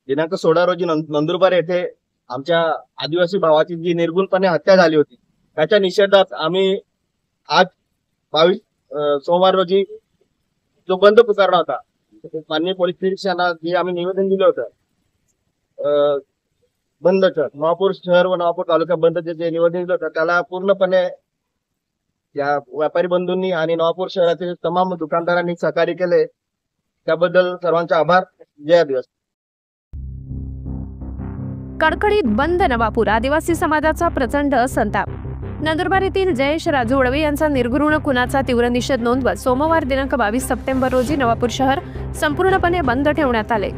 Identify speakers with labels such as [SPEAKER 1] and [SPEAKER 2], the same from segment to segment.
[SPEAKER 1] दिनांक 16 रोजी नंदुरबार येथे आमच्या आदिवासी भावाची जी निर्गुणपणे हत्या झाली होती त्याच्या निषेधात आम्ही आज 22 सोमवार रोजी जो बंद पुकारला होता, माननीय पोलीस निरीक्षकांना जे आम्ही निवेदन दिलं होतं बंदचं, नवापूर शहर व नवापूर तालुका बंदचे जे निवेदन दिलं होतं त्याला पूर्णपणे या व्यापारी बंधूंनी आणि नवापूर शहरातील तमाम दुकानदारांनी सहकार्य केले, त्याबद्दल सर्वांचे आभार. जय आदिवासी.
[SPEAKER 2] कडकडीत बंद. नवापूर आदिवासी समाजाचा प्रचंड संताप. नंदुरबार येथील जयेश राजू वडवे यांचा निर्घृण खुनाचा तीव्र निषेध नोंदवत सोमवार दिनांक 22 सप्टेंबर रोजी नवापूर शहर संपूर्णपणे बंद ठेवण्यात आले.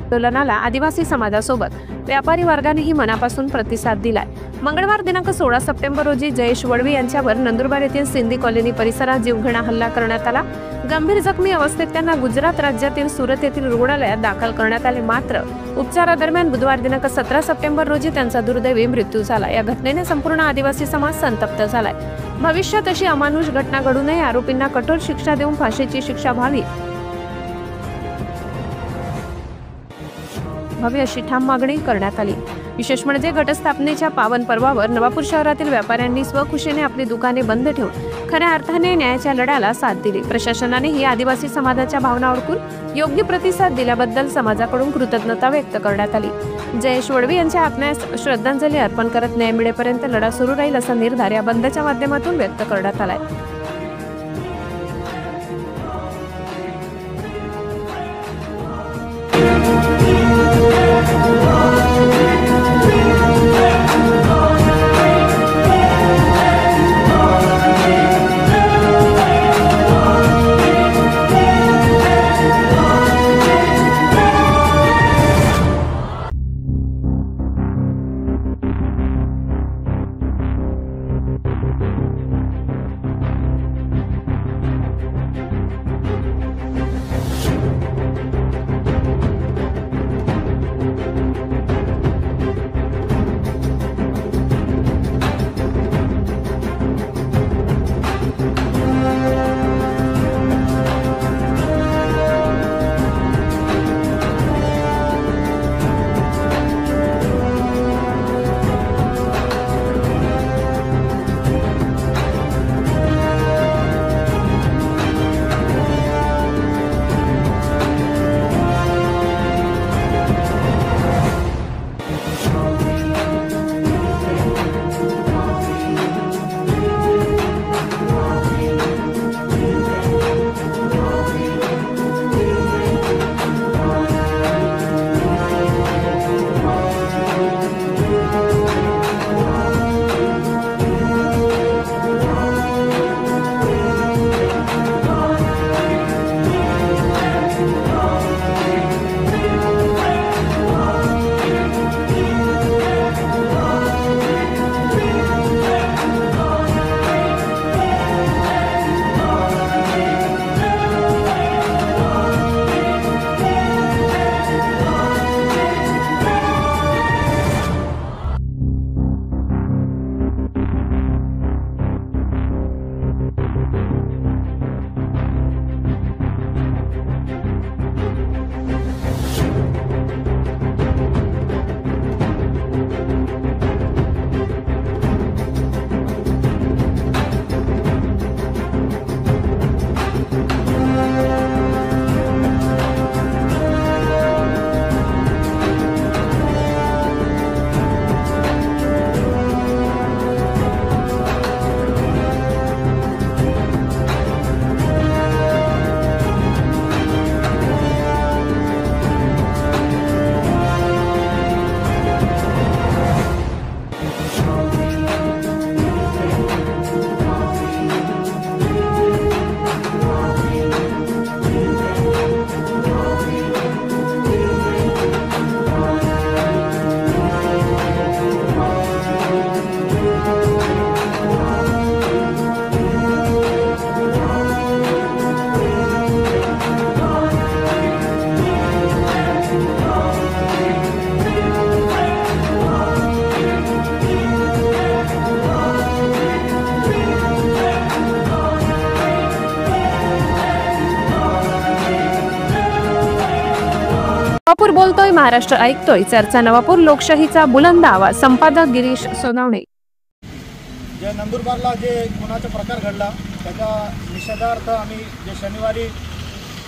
[SPEAKER 2] आंदोलनाला आदिवासी समाजासोबत व्यापारी वर्गानेही मनापासून प्रतिसाद दिलाय. मंगळवार दिनांक 16 सप्टेंबर रोजी जयेश वडवे यांच्यावर नंदुरबार येथील सिंधी कॉलनी परिसरात जीवघेणा हल्ला करण्यात आला. गंभीर जखमी अवस्थेत त्यांना गुजरात राज्यातील सुरत येथील रुग्णालयात दाखल करण्यात आले. मात्र उपचारादरम्यान बुधवार दिनांक 17 सप्टेंबर रोजी त्यांचा दुर्दैवी मृत्यू झाला. या घटनेने संपूर्ण आदिवासी समाज संतप्त झालाय. भविष्यात अशी अमानुष घटना घडू नये, आरोपींना कठोर शिक्षा देऊन फाशीची शिक्षा व्हावी अशी ठाम मागणी करण्यात आली. विशेष म्हणजे घटस्थापनेच्या पावन पर्वावर नवापूर शहरातील व्यापाऱ्यांनी स्वखुशीने आपली दुकाने बंद ठेवून खऱ्या अर्थाने न्यायाच्या लढ्याला साथ दिली. प्रशासनानेही आदिवासी समाजाच्या भावना ओळखून योग्य प्रतिसाद दिल्याबद्दल समाजाकडून कृतज्ञता व्यक्त करण्यात आली. जयेश वडवे यांच्या आत्म्यास श्रद्धांजली अर्पण करत न्याय मिळेपर्यंत लढा सुरू राहील असा निर्धार या बंदच्या माध्यमातून व्यक्त करण्यात आलाय. नवापूर बोलतोय, महाराष्ट्र ऐकतोय. चर्चा नवापूर, लोकशाहीचा बुलंद आवाज. संपादक गिरीश सोनवणे.
[SPEAKER 3] जे नंदुरबारला जे गुन्ह्याचा प्रकार घडला त्याच्या निषेधार्थ आम्ही जे शनिवारी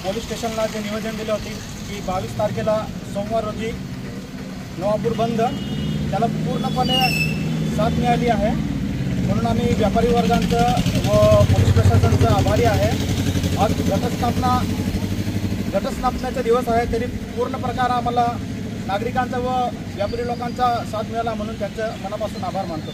[SPEAKER 3] पोलीस स्टेशनला जे निवेदन दिले होते की 22 तारखेला सोमवार रोजी नवापूर बंद, त्याला पूर्णपणे साथ मिळाली आहे. म्हणून आम्ही व्यापारी वर्गांचं व पोलीस प्रशासनाचं आभारी आहे. आज घटस्थापनेचा दिवस आहे, तरी पूर्ण प्रकार आम्हाला नागरिकांचा व व्यापारी लोकांचा साथ मिळाला म्हणून त्यांचं मनापासून आभार मानतो.